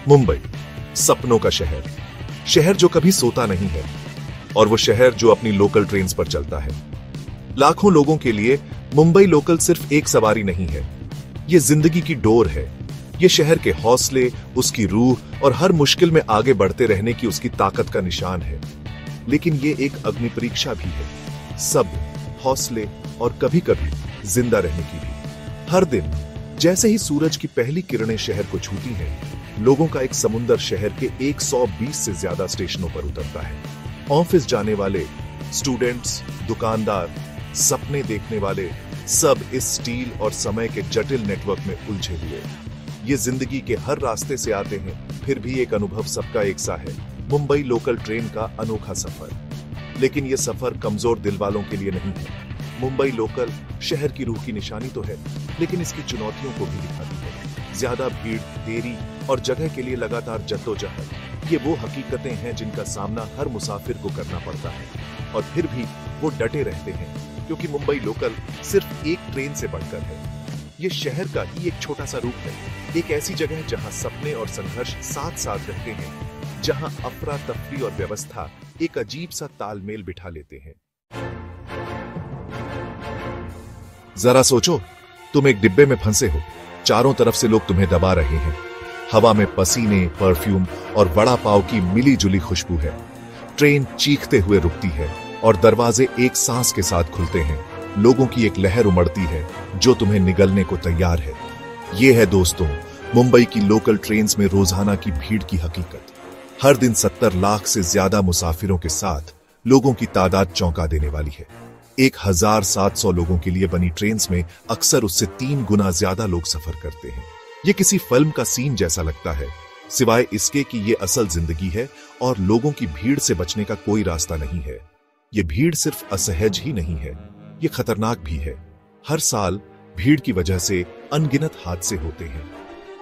मुंबई, सपनों का शहर, शहर जो कभी सोता नहीं है, और वो शहर जो अपनी लोकल ट्रेन्स पर चलता है। लाखों लोगों के लिए मुंबई लोकल सिर्फ एक सवारी नहीं है, ये जिंदगी की डोर है। ये शहर के हौसले, उसकी रूह और हर मुश्किल में आगे बढ़ते रहने की उसकी ताकत का निशान है। लेकिन ये एक अग्नि परीक्षा भी है, सब्र, हौसले और कभी कभी जिंदा रहने की भी। हर दिन जैसे ही सूरज की पहली किरणें शहर को छूती हैं, लोगों का एक समुंदर शहर के 120 से ज्यादा स्टेशनों पर उतरता है। ऑफिस जाने वाले, स्टूडेंट्स, दुकानदार, सपने देखने वाले, सब इस स्टील और समय के जटिल नेटवर्क में उलझे हुए। ये जिंदगी के हर रास्ते से आते हैं, फिर भी एक अनुभव सबका एक सा है, मुंबई लोकल ट्रेन का अनोखा सफर। लेकिन ये सफर कमजोर दिल वालों के लिए नहीं है। मुंबई लोकल शहर की रूह की निशानी तो है, लेकिन इसकी चुनौतियों को भी दिखाती है। ज्यादा भीड़, देरी और जगह के लिए लगातार जद्दोजहद, ये वो हकीकतें हैं जिनका सामना हर मुसाफिर को करना पड़ता है। और फिर भी वो डटे रहते हैं, क्योंकि मुंबई लोकल सिर्फ एक ट्रेन से बढ़कर है। ये शहर का ही एक छोटा सा रूप है, एक ऐसी जगह जहां सपने और संघर्ष साथ साथ रहते हैं, जहां अफरा तफरी और व्यवस्था एक अजीब सा तालमेल बिठा लेते हैं। जरा सोचो, तुम एक डिब्बे में फंसे हो, चारों तरफ से लोग तुम्हें दबा रहे हैं। हवा में पसीने, परफ्यूम और वड़ा पाव की मिली जुली खुशबू है। ट्रेन चीखते हुए रुकती है और दरवाजे एक सांस के साथ खुलते हैं। लोगों की एक लहर उमड़ती है जो तुम्हें निगलने को तैयार है। ये है दोस्तों, मुंबई की लोकल ट्रेन्स में रोजाना की भीड़ की हकीकत। हर दिन 70 लाख से ज्यादा मुसाफिरों के साथ लोगों की तादाद चौंका देने वाली है। 1700 लोगों के लिए बनी ट्रेन्स में अक्सर उससे 3 गुना ज्यादा लोग सफर करते हैं। ये किसी फिल्म का सीन जैसा लगता है, सिवाय इसके कि ये असल जिंदगी है और लोगों की भीड़ से बचने का कोई रास्ता नहीं है। ये भीड़ सिर्फ असहज ही नहीं है, ये खतरनाक भी है। हर साल भीड़ की वजह से अनगिनत हादसे होते हैं।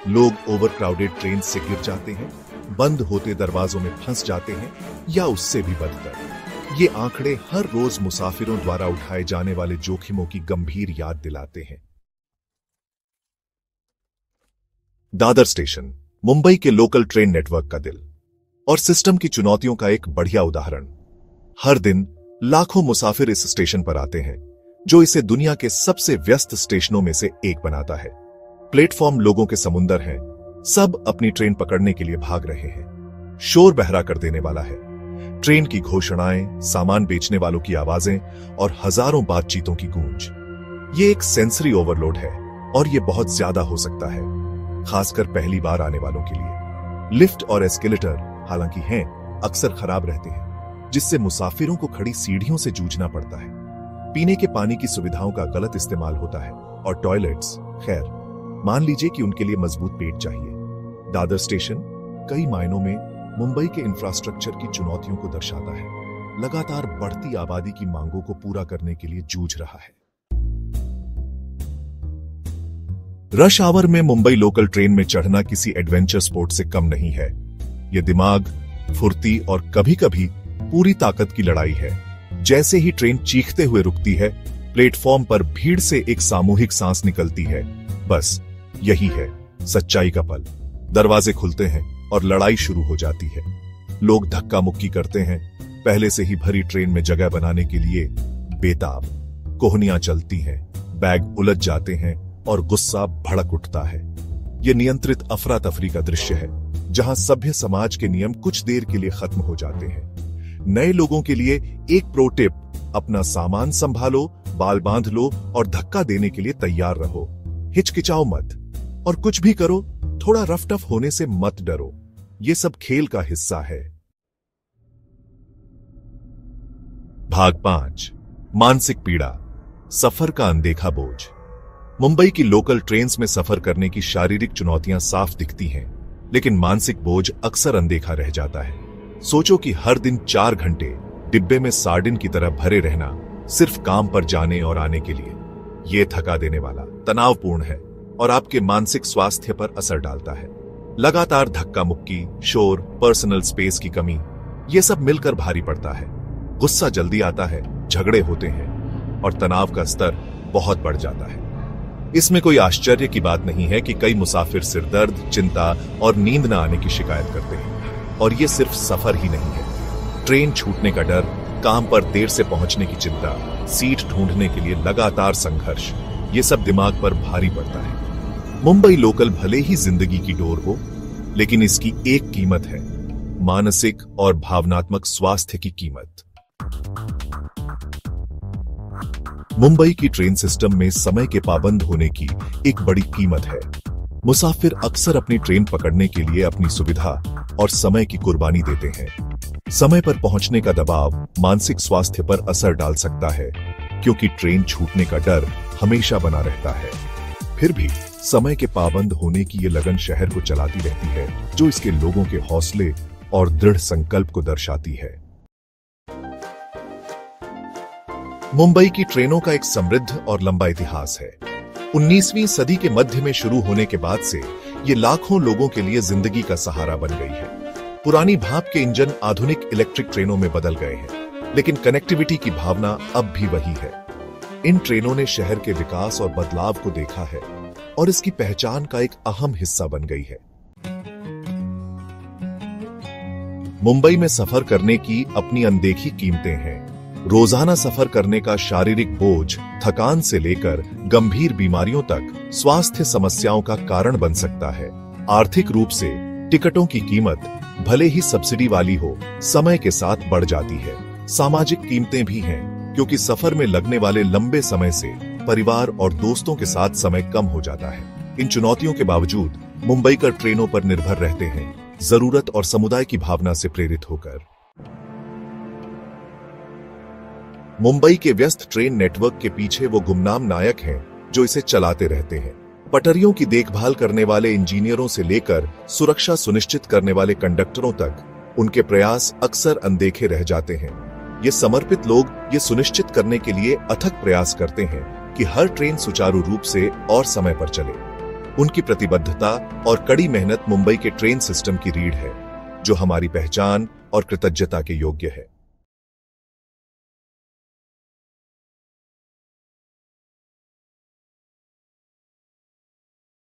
लोग ओवरक्राउडेड ट्रेन से गिर जाते हैं, बंद होते दरवाजों में फंस जाते हैं, या उससे भी बदतर। ये आंकड़े हर रोज मुसाफिरों द्वारा उठाए जाने वाले जोखिमों की गंभीर याद दिलाते हैं। दादर स्टेशन, मुंबई के लोकल ट्रेन नेटवर्क का दिल और सिस्टम की चुनौतियों का एक बढ़िया उदाहरण। हर दिन लाखों मुसाफिर इस स्टेशन पर आते हैं, जो इसे दुनिया के सबसे व्यस्त स्टेशनों में से एक बनाता है। प्लेटफॉर्म लोगों के समुंदर हैं, सब अपनी ट्रेन पकड़ने के लिए भाग रहे हैं। शोर बहरा कर देने वाला है, ट्रेन की घोषणाएं, सामान बेचने वालों की आवाजें और हजारों बातचीतों की गूंज। ये एक सेंसरी ओवरलोड है और ये बहुत ज्यादा हो सकता है, खासकर पहली बार आने वालों के लिए। लिफ्ट और एस्केलेटर हालांकि हैं, अक्सर खराब रहते हैं, जिससे मुसाफिरों को खड़ी सीढ़ियों से जूझना पड़ता है। पीने के पानी की सुविधाओं का गलत इस्तेमाल होता है और टॉयलेट्स, खैर, मान लीजिए कि उनके लिए मजबूत पेट चाहिए। दादर स्टेशन कई मायनों में मुंबई के इंफ्रास्ट्रक्चर की चुनौतियों को दर्शाता है। लगातार बढ़ती आबादी की मांगों को पूरा करने के लिए जूझ रहा है। रश आवर में मुंबई लोकल ट्रेन में चढ़ना किसी एडवेंचर स्पोर्ट से कम नहीं है। यह दिमाग, फुर्ती और कभी कभी पूरी ताकत की लड़ाई है। जैसे ही ट्रेन चीखते हुए रुकती है, प्लेटफॉर्म पर भीड़ से एक सामूहिक सांस निकलती है। बस यही है सच्चाई का पल। दरवाजे खुलते हैं और लड़ाई शुरू हो जाती है। लोग धक्का मुक्की करते हैं, पहले से ही भरी ट्रेन में जगह बनाने के लिए बेताब। कोहनियां चलती हैं, बैग उलझ जाते हैं और गुस्सा भड़क उठता है। यह नियंत्रित अफरा तफरी का दृश्य है, जहां सभ्य समाज के नियम कुछ देर के लिए खत्म हो जाते हैं। नए लोगों के लिए एक प्रो टिप, अपना सामान संभालो, बाल बांध लो और धक्का देने के लिए तैयार रहो। हिचकिचाओ मत और कुछ भी करो, थोड़ा रफ टफ होने से मत डरो। ये सब खेल का हिस्सा है। भाग 5, मानसिक पीड़ा, सफर का अनदेखा बोझ। मुंबई की लोकल ट्रेन्स में सफर करने की शारीरिक चुनौतियां साफ दिखती हैं, लेकिन मानसिक बोझ अक्सर अनदेखा रह जाता है। सोचो कि हर दिन 4 घंटे डिब्बे में सार्डिन की तरह भरे रहना, सिर्फ काम पर जाने और आने के लिए। यह थका देने वाला, तनावपूर्ण है और आपके मानसिक स्वास्थ्य पर असर डालता है। लगातार धक्का मुक्की, शोर, पर्सनल स्पेस की कमी, यह सब मिलकर भारी पड़ता है। गुस्सा जल्दी आता है, झगड़े होते हैं और तनाव का स्तर बहुत बढ़ जाता है। इसमें कोई आश्चर्य की बात नहीं है कि कई मुसाफिर सिरदर्द, चिंता और नींद न आने की शिकायत करते हैं। और ये सिर्फ सफर ही नहीं है, ट्रेन छूटने का डर, काम पर देर से पहुंचने की चिंता, सीट ढूंढने के लिए लगातार संघर्ष, ये सब दिमाग पर भारी पड़ता है। मुंबई लोकल भले ही जिंदगी की डोर हो, लेकिन इसकी एक कीमत है, मानसिक और भावनात्मक स्वास्थ्य की कीमत। मुंबई की ट्रेन सिस्टम में समय के पाबंद होने की एक बड़ी कीमत है। मुसाफिर अक्सर अपनी ट्रेन पकड़ने के लिए अपनी सुविधा और समय की कुर्बानी देते हैं। समय पर पहुंचने का दबाव मानसिक स्वास्थ्य पर असर डाल सकता है, क्योंकि ट्रेन छूटने का डर हमेशा बना रहता है। फिर भी समय के पाबंद होने की ये लगन शहर को चलाती रहती है, जो इसके लोगों के हौसले और दृढ़ संकल्प को दर्शाती है। मुंबई की ट्रेनों का एक समृद्ध और लंबा इतिहास है। 19वीं सदी के मध्य में शुरू होने के बाद से ये लाखों लोगों के लिए जिंदगी का सहारा बन गई है। पुरानी भाप के इंजन आधुनिक इलेक्ट्रिक ट्रेनों में बदल गए हैं, लेकिन कनेक्टिविटी की भावना अब भी वही है। इन ट्रेनों ने शहर के विकास और बदलाव को देखा है और इसकी पहचान का एक अहम हिस्सा बन गई है। मुंबई में सफर करने की अपनी अनदेखी कीमतें हैं। रोजाना सफर करने का शारीरिक बोझ थकान से लेकर गंभीर बीमारियों तक स्वास्थ्य समस्याओं का कारण बन सकता है। आर्थिक रूप से टिकटों की कीमत भले ही सब्सिडी वाली हो, समय के साथ बढ़ जाती है। सामाजिक कीमतें भी हैं, क्योंकि सफर में लगने वाले लंबे समय से परिवार और दोस्तों के साथ समय कम हो जाता है। इन चुनौतियों के बावजूद मुंबईकर ट्रेनों पर निर्भर रहते हैं, जरूरत और समुदाय की भावना से प्रेरित होकर। मुंबई के व्यस्त ट्रेन नेटवर्क के पीछे वो गुमनाम नायक हैं जो इसे चलाते रहते हैं। पटरियों की देखभाल करने वाले इंजीनियरों से लेकर सुरक्षा सुनिश्चित करने वाले कंडक्टरों तक, उनके प्रयास अक्सर अनदेखे रह जाते हैं। ये समर्पित लोग ये सुनिश्चित करने के लिए अथक प्रयास करते हैं कि हर ट्रेन सुचारू रूप से और समय पर चले। उनकी प्रतिबद्धता और कड़ी मेहनत मुंबई के ट्रेन सिस्टम की रीढ़ है, जो हमारी पहचान और कृतज्ञता के योग्य है।